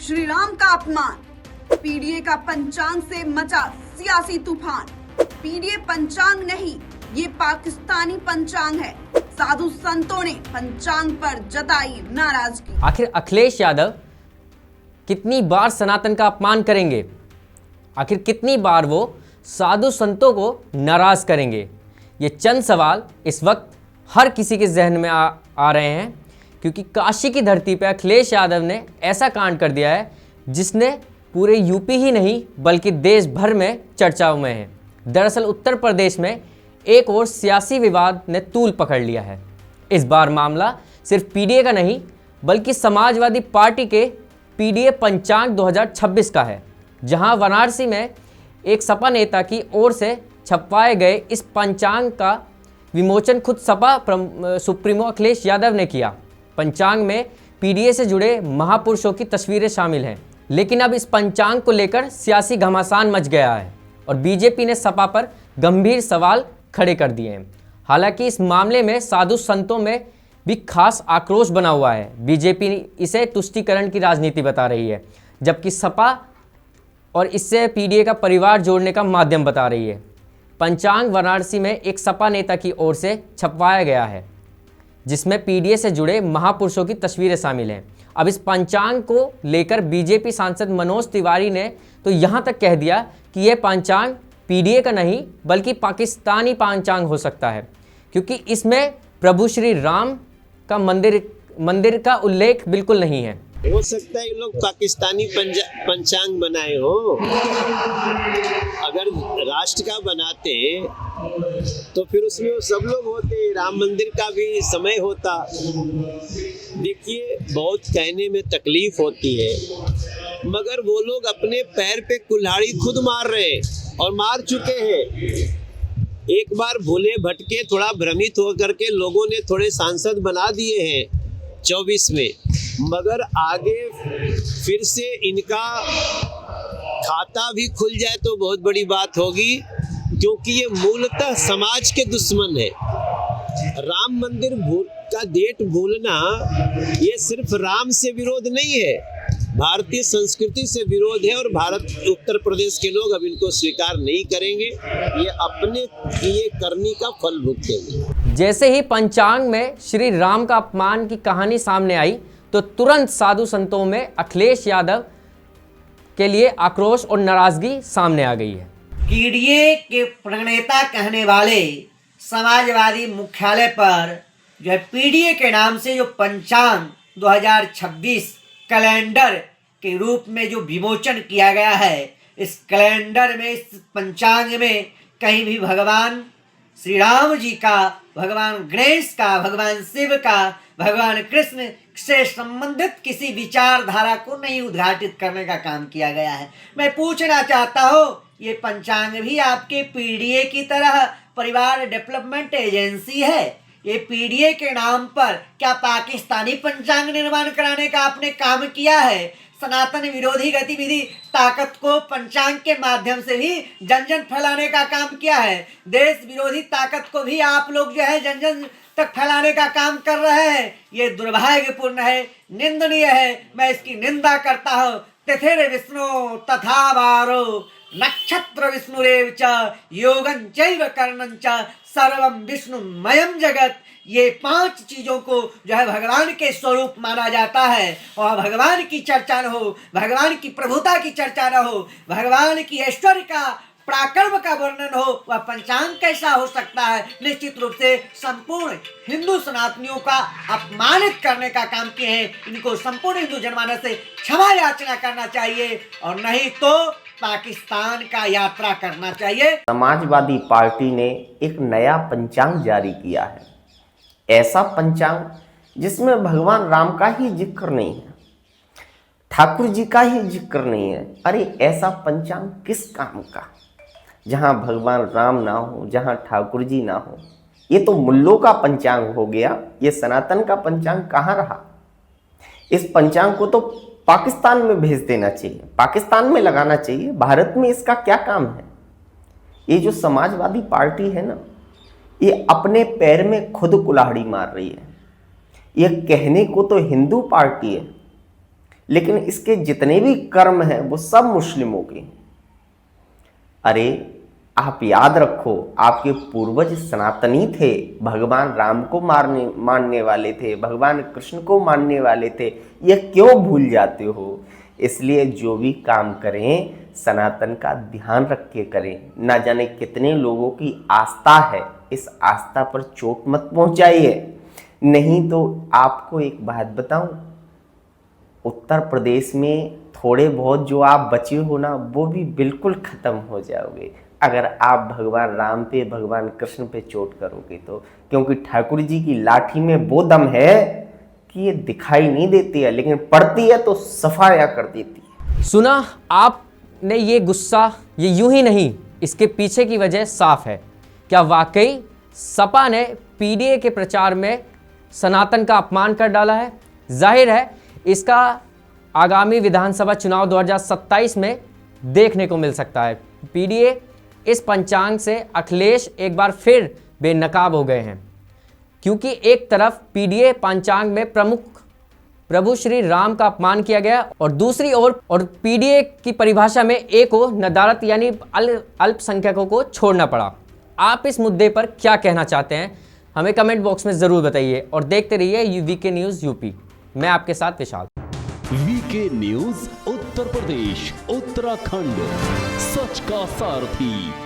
श्री राम का अपमान, पीडीए का पंचांग से मचा सियासी तूफान। पीडीए पंचांग नहीं, ये पाकिस्तानी पंचांग है। साधु संतों ने पंचांग पर जताई नाराजगी। आखिर अखिलेश यादव कितनी बार सनातन का अपमान करेंगे? आखिर कितनी बार वो साधु संतों को नाराज करेंगे? ये चंद सवाल इस वक्त हर किसी के जहन में आ रहे हैं, क्योंकि काशी की धरती पर अखिलेश यादव ने ऐसा कांड कर दिया है जिसने पूरे यूपी ही नहीं बल्कि देश भर में चर्चाओं में है। दरअसल उत्तर प्रदेश में एक और सियासी विवाद ने तूल पकड़ लिया है। इस बार मामला सिर्फ पीडीए का नहीं बल्कि समाजवादी पार्टी के पीडीए पंचांग 2026 का है, जहां वाराणसी में एक सपा नेता की ओर से छपवाए गए इस पंचांग का विमोचन खुद सपा सुप्रीमो अखिलेश यादव ने किया। पंचांग में पीडीए से जुड़े महापुरुषों की तस्वीरें शामिल हैं, लेकिन अब इस पंचांग को लेकर सियासी घमासान मच गया है और बीजेपी ने सपा पर गंभीर सवाल खड़े कर दिए हैं। हालांकि इस मामले में साधु संतों में भी खास आक्रोश बना हुआ है। बीजेपी इसे तुष्टीकरण की राजनीति बता रही है, जबकि सपा और इससे पीडीए का परिवार जोड़ने का माध्यम बता रही है। पंचांग वाराणसी में एक सपा नेता की ओर से छपवाया गया है, जिसमें पीडीए से जुड़े महापुरुषों की तस्वीरें शामिल हैं। अब इस पंचांग को लेकर बीजेपी सांसद मनोज तिवारी ने तो यहाँ तक कह दिया कि यह पंचांग पीडीए का नहीं बल्कि पाकिस्तानी पंचांग हो सकता है, क्योंकि इसमें प्रभु श्री राम का मंदिर का उल्लेख बिल्कुल नहीं है। हो सकता है ये लोग पाकिस्तानी पंचांग बनाए हो। अगर राष्ट्र का बनाते तो फिर उसमें वो सब लोग होते, राम मंदिर का भी समय होता। देखिए, बहुत कहने में तकलीफ होती है, मगर वो लोग अपने पैर पे कुल्हाड़ी खुद मार रहे हैं और मार चुके हैं। एक बार भूले भटके थोड़ा भ्रमित होकर के लोगों ने थोड़े सांसद बना दिए हैं 24 में, मगर आगे फिर से इनका खाता भी खुल जाए तो बहुत बड़ी बात होगी, क्योंकि ये मूलतः समाज के दुश्मन है। राम मंदिर का डेट भूलना ये सिर्फ राम से विरोध नहीं है, भारतीय संस्कृति से विरोध है और उत्तर प्रदेश के लोग अब इनको स्वीकार नहीं करेंगे। ये अपने किए करनी का फल भुगतेंगे। जैसे ही पंचांग में श्री राम का अपमान की कहानी सामने आई तो तुरंत साधु संतों में अखिलेश यादव के लिए आक्रोश और नाराजगी सामने आ गई है। पीडीए के प्रणेता कहने वाले समाजवादी मुख्यालय पर जो है पीडीए के नाम से जो पंचांग 2026 कैलेंडर के रूप में जो विमोचन किया गया है, इस कैलेंडर में, इस पंचांग में कहीं भी भगवान श्री राम जी का, भगवान गणेश का, भगवान शिव का, भगवान कृष्ण से संबंधित किसी विचारधारा को नहीं उद्घाटित करने का काम किया गया है। मैं पूछना चाहता हूँ, ये पंचांग भी आपके पीडीए की तरह परिवार डेवलपमेंट एजेंसी है? ये पीडीए के नाम पर क्या पाकिस्तानी पंचांग निर्माण कराने का आपने काम किया है? सनातन विरोधी गतिविधि ताकत को पंचांग के माध्यम से भी जन जन फैलाने का काम किया है। देश विरोधी ताकत को भी आप लोग जो है जन जन तक फैलाने का काम कर रहे हैं। ये दुर्भाग्यपूर्ण है, निंदनीय है। मैं इसकी निंदा करता हूँ। तिथिर विष्णु तथा वारो नक्षत्र विष्णुरेव च योगं चैव कर्णं च सर्वं विष्णुमयं जगत। ये 5 चीजों को जो है भगवान के स्वरूप माना जाता है, और भगवान की चर्चा न हो, भगवान की प्रभुता की चर्चा न हो, भगवान की ऐश्वर्य का, पराक्रम का वर्णन हो, वह पंचांग कैसा हो सकता है? निश्चित रूप से संपूर्ण हिंदू सनातनियों का अपमानित करने का काम किए हैं। इनको संपूर्ण हिंदू जनमानस से क्षमा याचना करना चाहिए और नहीं तो पाकिस्तान का यात्रा करना चाहिए। समाजवादी पार्टी ने एक नया पंचांग जारी किया है, ऐसा पंचांग जिसमें भगवान राम का ही जिक्र नहीं है, ठाकुर जी का ही जिक्र नहीं है। अरे ऐसा पंचांग किस काम का, जहां भगवान राम ना हो, जहां ठाकुर जी ना हो। ये तो मुल्लों का पंचांग हो गया, ये सनातन का पंचांग कहाँ रहा? इस पंचांग को तो पाकिस्तान में भेज देना चाहिए, पाकिस्तान में लगाना चाहिए। भारत में इसका क्या काम है? ये जो समाजवादी पार्टी है ना, ये अपने पैर में खुद कुल्हाड़ी मार रही है। ये कहने को तो हिंदू पार्टी है, लेकिन इसके जितने भी कर्म हैं वो सब मुस्लिमों के हैं। अरे आप याद रखो, आपके पूर्वज सनातनी थे, भगवान राम को मानने वाले थे, भगवान कृष्ण को मानने वाले थे। यह क्यों भूल जाते हो? इसलिए जो भी काम करें सनातन का ध्यान रख के करें। ना जाने कितने लोगों की आस्था है, इस आस्था पर चोट मत पहुंचाइए। नहीं तो आपको एक बात बताऊं, उत्तर प्रदेश में थोड़े बहुत जो आप बचे हो ना, वो भी बिल्कुल खत्म हो जाओगे अगर आप भगवान राम पे, भगवान कृष्ण पे चोट करोगे तो। क्योंकि ठाकुर जी की लाठी में वो दम है कि ये दिखाई नहीं देती है, लेकिन पड़ती है तो सफाया कर देती है। सुना आपने ये गुस्सा, ये यूं ही नहीं, इसके पीछे की वजह साफ है। क्या वाकई सपा ने पीडीए के प्रचार में सनातन का अपमान कर डाला है? जाहिर है इसका आगामी विधानसभा चुनाव 2027 में देखने को मिल सकता है। पीडीए इस पंचांग से अखिलेश एक बार फिर बेनकाब हो गए हैं, क्योंकि एक तरफ पीडीए पंचांग में प्रमुख प्रभु श्री राम का अपमान किया गया और दूसरी ओर पीडीए की परिभाषा में एक को नदारत यानी अल्पसंख्यकों को छोड़ना पड़ा। आप इस मुद्दे पर क्या कहना चाहते हैं हमें कमेंट बॉक्स में ज़रूर बताइए और देखते रहिए वीके न्यूज़ यूपी। मैं आपके साथ विशाल। वीके न्यूज़ उत्तर प्रदेश उत्तराखंड, सच का सारथी।